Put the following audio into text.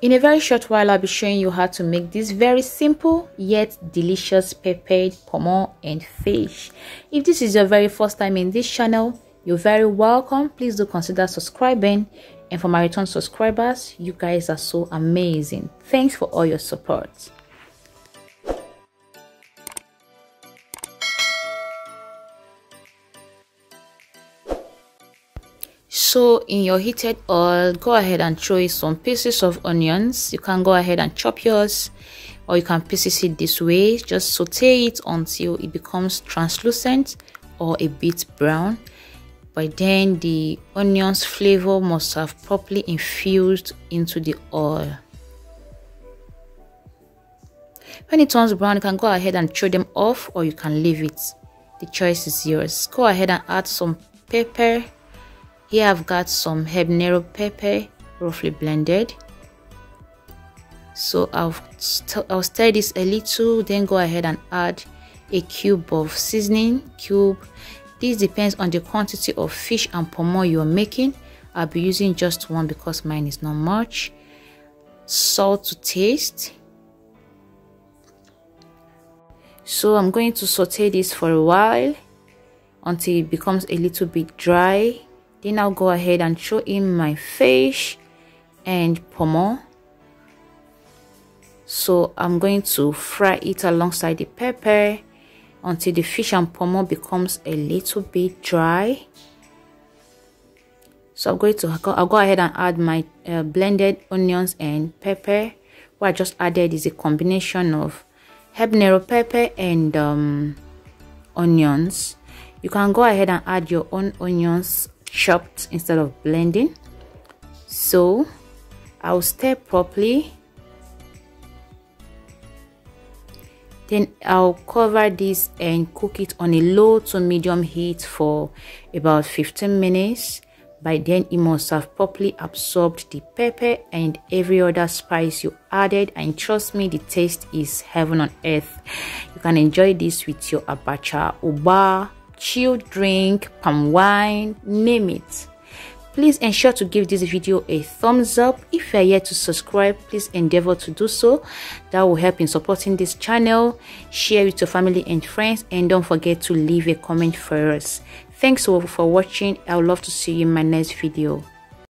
In a very short while, I'll be showing you how to make this very simple yet delicious peppered pomo and fish. If this is your very first time in this channel, you're very welcome. Please do consider subscribing. And for my return subscribers, you guys are so amazing. Thanks for all your support. So in your heated oil, go ahead and throw in some pieces of onions. You can go ahead and chop yours, or you can pieces it this way. Just saute it until it becomes translucent or a bit brown. By then the onion's flavor must have properly infused into the oil. When it turns brown, you can go ahead and throw them off, or you can leave it. The choice is yours. Go ahead and add some pepper. Here I've got some habanero pepper, roughly blended. So I'll stir this a little, then go ahead and add a cube of seasoning cube. This depends on the quantity of fish and pomo you're making. I'll be using just one because mine is not much. Salt to taste. So I'm going to saute this for a while until it becomes a little bit dry. Then I'll go ahead and throw in my fish and pomo. So I'm going to fry it alongside the pepper until the fish and pomo becomes a little bit dry. So I'll go ahead and add my blended onions and pepper. What I just added is a combination of habanero pepper and onions. You can go ahead and add your own onions chopped instead of blending. So I'll stir properly. Then I'll cover this and cook it on a low to medium heat for about 15 minutes. By then it must have properly absorbed the pepper and every other spice you added, and trust me, the taste is heaven on earth. You can enjoy this with your abacha, uba, chilled drink, palm wine, name it. Please ensure to give this video a thumbs up. If you are yet to subscribe, please endeavor to do so. That will help in supporting this channel. Share with your family and friends, and don't forget to leave a comment for us. Thanks for watching. I would love to see you in my next video.